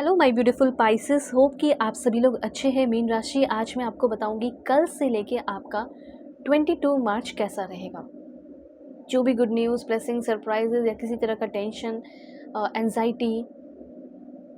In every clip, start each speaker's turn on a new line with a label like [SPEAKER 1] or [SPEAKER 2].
[SPEAKER 1] Hello my beautiful Pisces, hope कि आप सभी लोग अच्छे हैं। मीन राशि, आज मैं आपको बताऊंगी कल से लेके आपका 22 मार्च कैसा रहेगा। जो भी गुड न्यूज़, ब्लेसिंग, सरप्राइजेज या किसी तरह का टेंशन, एंजाइटी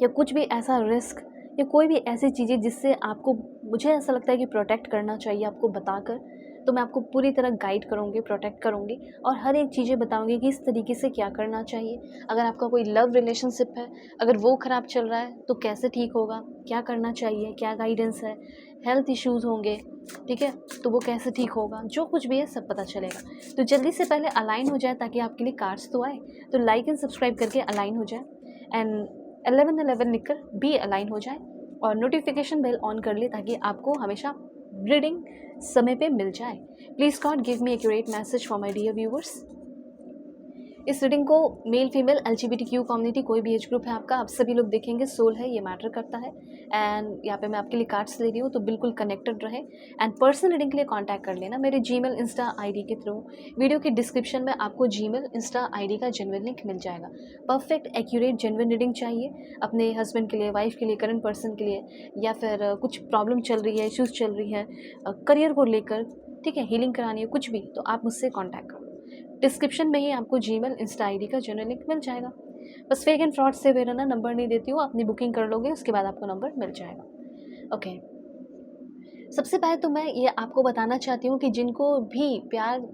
[SPEAKER 1] या कुछ भी ऐसा रिस्क या कोई भी ऐसी चीज़ें जिससे आपको, मुझे ऐसा लगता है कि प्रोटेक्ट करना चाहिए आपको बताकर, तो मैं आपको पूरी तरह गाइड करूँगी, प्रोटेक्ट करूँगी और हर एक चीज़ें बताऊँगी कि इस तरीके से क्या करना चाहिए। अगर आपका कोई लव रिलेशनशिप है, अगर वो ख़राब चल रहा है तो कैसे ठीक होगा, क्या करना चाहिए, क्या गाइडेंस है, हेल्थ इश्यूज़ होंगे, ठीक है, तो वो कैसे ठीक होगा, जो कुछ भी है सब पता चलेगा। तो जल्दी से पहले अलाइन हो जाए ताकि आपके लिए कार्ड्स तो आए, तो लाइक एंड सब्सक्राइब करके अलाइन हो जाए एंड 11 लिखकर भी अलाइन हो जाए और नोटिफिकेशन बेल ऑन कर ले ताकि आपको हमेशा रीडिंग समय पे मिल जाए। Please God give me accurate message for my dear viewers. इस रीडिंग को मेल फीमेल LGBTQ कम्युनिटी, कोई भी एज ग्रुप है आपका, आप सभी लोग देखेंगे। सोल है, ये मैटर करता है। एंड यहाँ पे मैं आपके लिए कार्ड्स ले रही हूँ, तो बिल्कुल कनेक्टेड रहे एंड पर्सनल रीडिंग के लिए कांटेक्ट कर लेना मेरे जीमेल इंस्टा आईडी के थ्रू। वीडियो की डिस्क्रिप्शन में आपको जीमेल इंस्टा आईडी का जेन्युइन लिंक मिल जाएगा। परफेक्ट एक्यूरेट जेन्युइन रीडिंग चाहिए अपने हस्बैंड के लिए, वाइफ के लिए, करंट पर्सन के लिए, या फिर कुछ प्रॉब्लम चल रही है, इश्यूज़ चल रही है करियर को लेकर, ठीक है, हीलिंग करानी है, कुछ भी, तो आप मुझसे कॉन्टैक्ट करो। डिस्क्रिप्शन में ही आपको जीमेल इंस्टा आईडी का जेन्युइन लिंक मिल जाएगा। बस फेक एंड फ्रॉड से मेरा ना नंबर नहीं देती हूँ, अपनी बुकिंग कर लोगे उसके बाद आपको नंबर मिल जाएगा। ओके, सबसे पहले तो मैं ये आपको बताना चाहती हूँ कि जिनको भी प्यार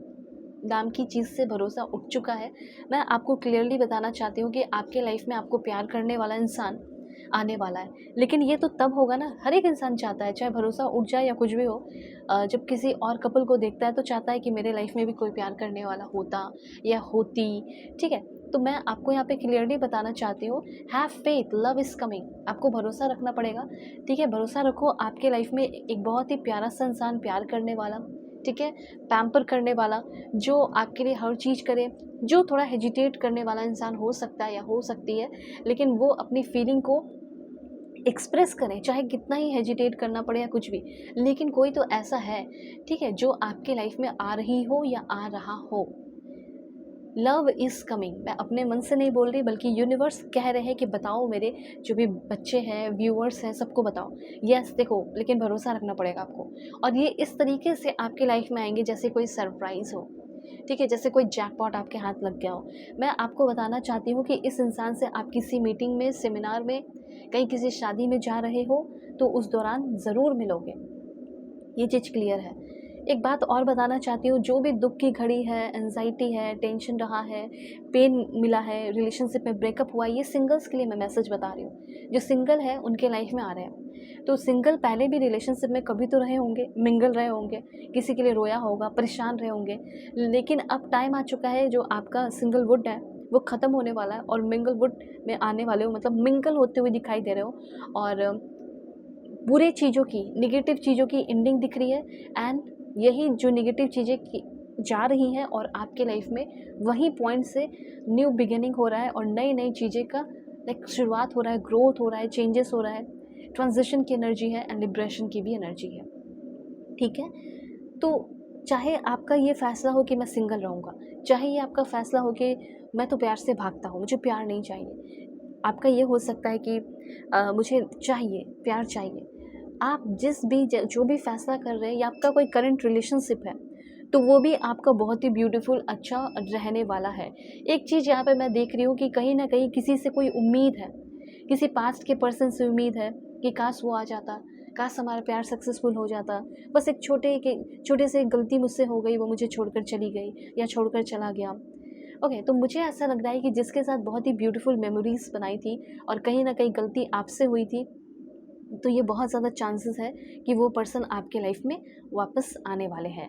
[SPEAKER 1] नाम की चीज़ से भरोसा उठ चुका है, मैं आपको क्लियरली बताना चाहती हूँ कि आपके लाइफ में आपको प्यार करने वाला इंसान आने वाला है। लेकिन ये तो तब होगा ना, हर एक इंसान चाहता है, चाहे भरोसा उठ जाए या कुछ भी हो, जब किसी और कपल को देखता है तो चाहता है कि मेरे लाइफ में भी कोई प्यार करने वाला होता या होती, ठीक है। तो मैं आपको यहाँ पे क्लियरली बताना चाहती हूँ, have faith, love is coming. आपको भरोसा रखना पड़ेगा, ठीक है। भरोसा रखो, आपके लाइफ में एक बहुत ही प्यारा सा इंसान, प्यार करने वाला, ठीक है, पैम्पर करने वाला, जो आपके लिए हर चीज़ करे। जो थोड़ा हेजिटेट करने वाला इंसान हो सकता है या हो सकती है, लेकिन वो अपनी फीलिंग को एक्सप्रेस करें, चाहे कितना ही हेजिटेट करना पड़े या कुछ भी, लेकिन कोई तो ऐसा है, ठीक है, जो आपके लाइफ में आ रही हो या आ रहा हो। Love is coming. मैं अपने मन से नहीं बोल रही, बल्कि यूनिवर्स कह रहे हैं कि बताओ मेरे जो भी बच्चे हैं, व्यूअर्स हैं, सबको बताओ। यस, देखो, लेकिन भरोसा रखना पड़ेगा आपको। और ये इस तरीके से आपकी लाइफ में आएंगे जैसे कोई सरप्राइज़ हो, ठीक है, जैसे कोई जैकपॉट आपके हाथ लग गया हो। मैं आपको बताना चाहती हूँ कि इस इंसान से आप किसी मीटिंग में, सेमिनार में, कहीं किसी शादी में जा रहे हो तो उस दौरान ज़रूर मिलोगे, ये चीज़ क्लियर है। एक बात और बताना चाहती हूँ, जो भी दुख की घड़ी है, एंजाइटी है, टेंशन रहा है, पेन मिला है, रिलेशनशिप में ब्रेकअप हुआ है, ये सिंगल्स के लिए मैं मैसेज बता रही हूँ। जो सिंगल है उनके लाइफ में आ रहे हैं। तो सिंगल पहले भी रिलेशनशिप में कभी तो रहे होंगे, मिंगल रहे होंगे, किसी के लिए रोया होगा, परेशान रहे होंगे, लेकिन अब टाइम आ चुका है, जो आपका सिंगल वुड है वो ख़त्म होने वाला है और मिंगल वुड में आने वाले हो, मतलब मिंगल होते हुए दिखाई दे रहे हो। और बुरे चीज़ों की, नेगेटिव चीज़ों की एंडिंग दिख रही है। एंड यही जो नेगेटिव चीज़ें जा रही हैं और आपके लाइफ में वही पॉइंट से न्यू बिगिनिंग हो रहा है और नई नई चीज़ें का लाइक शुरुआत हो रहा है, ग्रोथ हो रहा है, चेंजेस हो रहा है, ट्रांजिशन की एनर्जी है एंड लिब्रेशन की भी एनर्जी है, ठीक है। तो चाहे आपका ये फैसला हो कि मैं सिंगल रहूँगा, चाहे ये आपका फैसला हो कि मैं तो प्यार से भागता हूँ, मुझे प्यार नहीं चाहिए, आपका ये हो सकता है कि मुझे चाहिए, प्यार चाहिए। आप जिस भी जो भी फैसला कर रहे हैं, या आपका कोई करंट रिलेशनशिप है, तो वो भी आपका बहुत ही ब्यूटीफुल, अच्छा रहने वाला है। एक चीज़ यहाँ पे मैं देख रही हूँ कि कहीं ना कहीं किसी से कोई उम्मीद है, किसी पास्ट के पर्सन से उम्मीद है कि काश वो आ जाता, काश हमारा प्यार सक्सेसफुल हो जाता। बस एक छोटे से गलती मुझसे हो गई, वो मुझे छोड़कर चली गई या छोड़कर चला गया। ओके, तो मुझे ऐसा लग रहा है कि जिसके साथ बहुत ही ब्यूटीफुल मेमोरीज बनाई थी और कहीं ना कहीं गलती आपसे हुई थी, तो ये बहुत ज़्यादा चांसेस है कि वो पर्सन आपके लाइफ में वापस आने वाले हैं।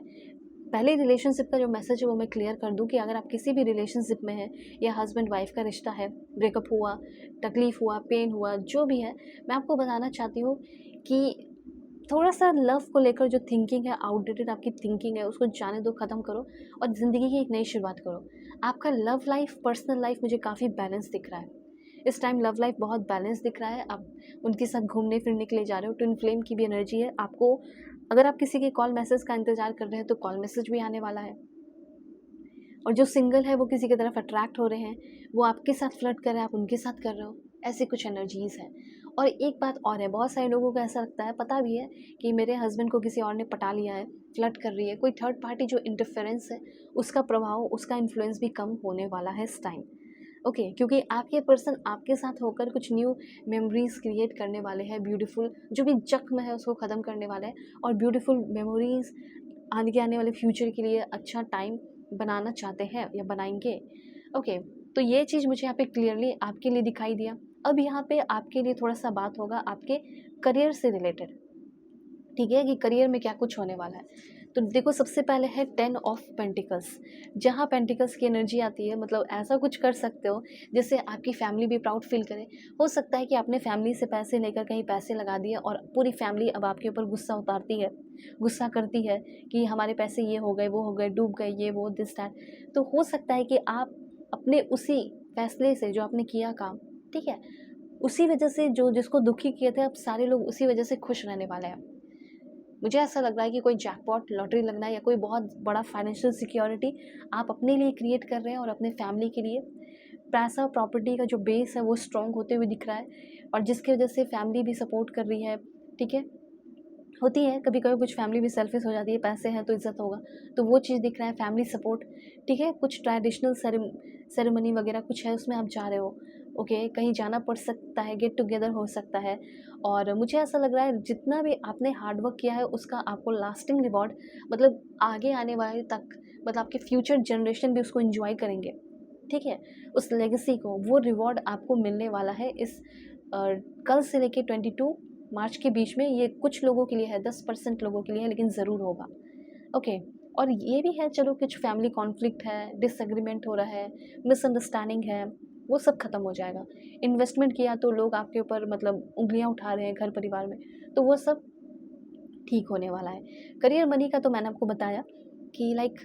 [SPEAKER 1] पहले रिलेशनशिप का जो मैसेज है वो मैं क्लियर कर दूं कि अगर आप किसी भी रिलेशनशिप में हैं या हस्बैंड वाइफ का रिश्ता है, ब्रेकअप हुआ, तकलीफ़ हुआ, पेन हुआ, जो भी है, मैं आपको बताना चाहती हूँ कि थोड़ा सा लव को लेकर जो थिंकिंग है, आउटडेटेड आपकी थिंकिंग है, उसको जाने दो, ख़त्म करो और ज़िंदगी की एक नई शुरुआत करो। आपका लव लाइफ, पर्सनल लाइफ मुझे काफ़ी बैलेंस दिख रहा है। इस टाइम लव लाइफ बहुत बैलेंस दिख रहा है। आप उनके साथ घूमने फिरने के लिए जा रहे हो, ट्विन फ्लेम की भी एनर्जी है आपको। अगर आप किसी के कॉल मैसेज का इंतज़ार कर रहे हैं तो कॉल मैसेज भी आने वाला है। और जो सिंगल है वो किसी की तरफ अट्रैक्ट हो रहे हैं, वो आपके साथ फ्लर्ट कर रहे हैं, आप उनके साथ कर रहे हो, ऐसी कुछ एनर्जीज़ हैं। और एक बात और है, बहुत सारे लोगों को ऐसा लगता है, पता भी है कि मेरे हस्बैंड को किसी और ने पटा लिया है, फ्लर्ट कर रही है, कोई थर्ड पार्टी जो इंटरफेरेंस है उसका प्रभाव, उसका इन्फ्लुएंस भी कम होने वाला है इस टाइम। ओके, क्योंकि आपके पर्सन आपके साथ होकर कुछ न्यू मेमोरीज क्रिएट करने वाले हैं, ब्यूटीफुल जो भी जख्म है उसको ख़त्म करने वाला है, और ब्यूटीफुल मेमोरीज आने वाले फ्यूचर के लिए अच्छा टाइम बनाना चाहते हैं या बनाएंगे। ओके, तो ये चीज़ मुझे यहाँ पे क्लियरली आपके लिए दिखाई दिया। अब यहाँ पे आपके लिए थोड़ा सा बात होगा आपके करियर से रिलेटेड, ठीक है, कि करियर में क्या कुछ होने वाला है। तो देखो, सबसे पहले है 10 ऑफ पेंटिकल्स। जहाँ पेंटिकल्स की एनर्जी आती है, मतलब ऐसा कुछ कर सकते हो जिससे आपकी फैमिली भी प्राउड फील करे। हो सकता है कि आपने फैमिली से पैसे लेकर कहीं पैसे लगा दिए और पूरी फैमिली अब आपके ऊपर गुस्सा उतारती है, गुस्सा करती है कि हमारे पैसे ये हो गए, वो हो गए, डूब गए, ये वो दिस दैट। तो हो सकता है कि आप अपने उसी फैसले से जो आपने किया काम, ठीक है, उसी वजह से जो जिसको दुखी किए थे, अब सारे लोग उसी वजह से खुश रहने वाले हैं। मुझे ऐसा लग रहा है कि कोई जैकपॉट लॉटरी लगना या कोई बहुत बड़ा फाइनेंशियल सिक्योरिटी आप अपने लिए क्रिएट कर रहे हैं और अपने फैमिली के लिए। पैसा प्रॉपर्टी का जो बेस है वो स्ट्रॉन्ग होते हुए दिख रहा है, और जिसकी वजह से फैमिली भी सपोर्ट कर रही है, ठीक है। होती है कभी कभी कुछ फैमिली भी सेल्फिश हो जाती है, पैसे हैं तो इज्जत होगा, तो वो चीज़ दिख रहा है, फैमिली सपोर्ट, ठीक है। कुछ ट्रेडिशनल सेरेमनी वगैरह कुछ है उसमें आप जा रहे हो, ओके, कहीं जाना पड़ सकता है, गेट टुगेदर हो सकता है। और मुझे ऐसा लग रहा है जितना भी आपने हार्डवर्क किया है उसका आपको लास्टिंग रिवॉर्ड, मतलब आगे आने वाले तक, मतलब आपके फ्यूचर जनरेशन भी उसको इन्जॉय करेंगे, ठीक है, उस लेगेसी को, वो रिवॉर्ड आपको मिलने वाला है इस कल से लेके 22 मार्च के बीच में। ये कुछ लोगों के लिए है, 10% लोगों के लिए है, लेकिन ज़रूर होगा, ओके। और ये भी है, चलो कुछ फैमिली कॉन्फ्लिक्ट है, डिसएग्रीमेंट हो रहा है, मिसअंडरस्टैंडिंग है, वो सब खत्म हो जाएगा। इन्वेस्टमेंट किया तो लोग आपके ऊपर मतलब उंगलियां उठा रहे हैं घर परिवार में, तो वो सब ठीक होने वाला है। करियर मनी का तो मैंने आपको बताया कि लाइक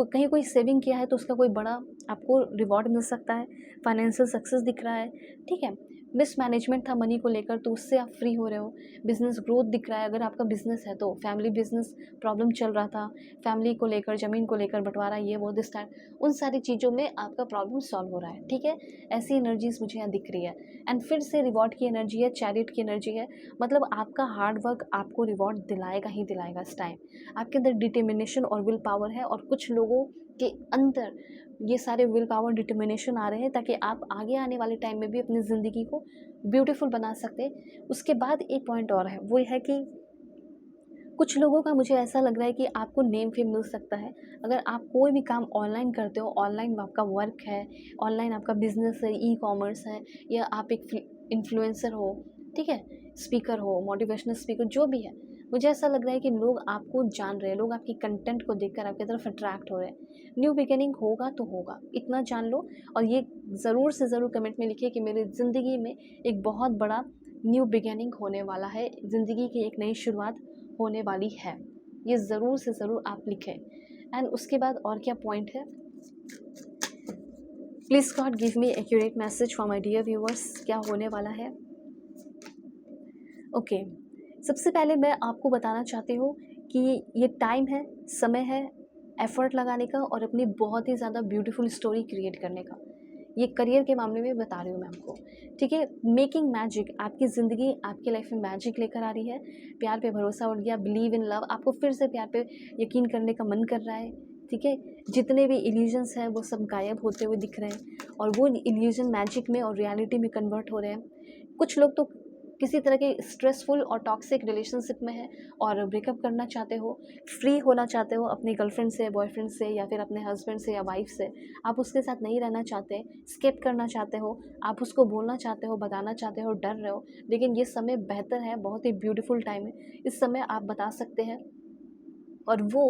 [SPEAKER 1] कहीं कोई सेविंग किया है तो उसका कोई बड़ा आपको रिवॉर्ड मिल सकता है, फाइनेंशियल सक्सेस दिख रहा है, ठीक है। मिसमैनेजमेंट था मनी को लेकर तो उससे आप फ्री हो रहे हो, बिजनेस ग्रोथ दिख रहा है, अगर आपका बिजनेस है तो फैमिली बिजनेस प्रॉब्लम चल रहा था, फैमिली को लेकर, ज़मीन को लेकर बंटवारा, ये वो दिस टाइम, उन सारी चीज़ों में आपका प्रॉब्लम सॉल्व हो रहा है, ठीक है। ऐसी एनर्जीज मुझे यहाँ दिख रही है। एंड फिर से रिवॉर्ड की एनर्जी है, चैरिट की एनर्जी है, मतलब आपका हार्ड वर्क आपको रिवॉर्ड दिलाएगा ही दिलाएगा इस टाइम। आपके अंदर डिटर्मिनेशन और विल पावर है, और कुछ लोगों के अंदर ये सारे विल पावर डिटर्मिनेशन आ रहे हैं ताकि आप आगे आने वाले टाइम में भी अपनी ज़िंदगी को ब्यूटीफुल बना सकते हैं। उसके बाद एक पॉइंट और है, वो है कि कुछ लोगों का मुझे ऐसा लग रहा है कि आपको नेम फेम मिल सकता है। अगर आप कोई भी काम ऑनलाइन करते हो, ऑनलाइन आपका वर्क है, ऑनलाइन आपका बिजनेस है, ई कॉमर्स है, या आप एक इन्फ्लुएंसर हो, ठीक है, स्पीकर हो, मोटिवेशनल स्पीकर, जो भी है, मुझे ऐसा लग रहा है कि लोग आपको जान रहे हैं, लोग आपकी कंटेंट को देखकर आपकी तरफ अट्रैक्ट हो रहे हैं। न्यू बिगिनिंग होगा तो होगा, इतना जान लो। और ये ज़रूर से ज़रूर कमेंट में लिखिए कि मेरी ज़िंदगी में एक बहुत बड़ा न्यू बिगिनिंग होने वाला है, ज़िंदगी की एक नई शुरुआत होने वाली है। ये ज़रूर से ज़रूर आप लिखें। एंड उसके बाद और क्या पॉइंट है, please God give me accurate message for my dear viewers, क्या होने वाला है। ओके, सबसे पहले मैं आपको बताना चाहती हूँ कि ये टाइम है, समय है एफ़र्ट लगाने का और अपनी बहुत ही ज़्यादा ब्यूटीफुल स्टोरी क्रिएट करने का। ये करियर के मामले में बता रही हूँ मैं आपको, ठीक है। मेकिंग मैजिक, आपकी ज़िंदगी आपकी लाइफ में मैजिक लेकर आ रही है। प्यार पे भरोसा उठ गया, बिलीव इन लव, आपको फिर से प्यार पे यकीन करने का मन कर रहा है, ठीक है। जितने भी इल्यूजन्स हैं वो सब गायब होते हुए दिख रहे हैं, और वो इल्यूजन मैजिक में और रियलिटी में कन्वर्ट हो रहे हैं। कुछ लोग तो किसी तरह के स्ट्रेसफुल और टॉक्सिक रिलेशनशिप में है और ब्रेकअप करना चाहते हो, फ्री होना चाहते हो अपनी गर्लफ्रेंड से, बॉयफ्रेंड से, या फिर अपने हस्बैंड से या वाइफ से। आप उसके साथ नहीं रहना चाहते, स्किप करना चाहते हो, आप उसको बोलना चाहते हो, बताना चाहते हो, डर रहे हो, लेकिन ये समय बेहतर है, बहुत ही ब्यूटीफुल टाइम है। इस समय आप बता सकते हैं और वो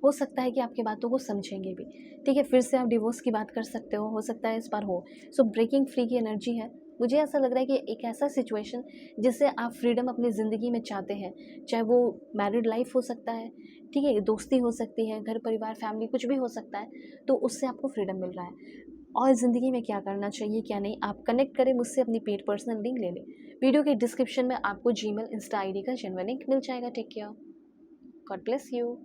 [SPEAKER 1] हो सकता है कि आपकी बातों को समझेंगे भी, ठीक है। फिर से आप डिवोर्स की बात कर सकते हो सकता है इस बार हो। सो ब्रेकिंग फ्री की एनर्जी है। मुझे ऐसा लग रहा है कि एक ऐसा सिचुएशन जिससे आप फ्रीडम अपनी ज़िंदगी में चाहते हैं, चाहे वो मैरिड लाइफ हो सकता है, ठीक है, दोस्ती हो सकती है, घर परिवार फैमिली कुछ भी हो सकता है, तो उससे आपको फ्रीडम मिल रहा है। और ज़िंदगी में क्या करना चाहिए क्या नहीं, आप कनेक्ट करें मुझसे, अपनी पेड पर्सनल लिंक ले लें। वीडियो के डिस्क्रिप्शन में आपको जीमेल इंस्टा आईडी का जेन्युइन लिंक मिल जाएगा। Take care, God bless you.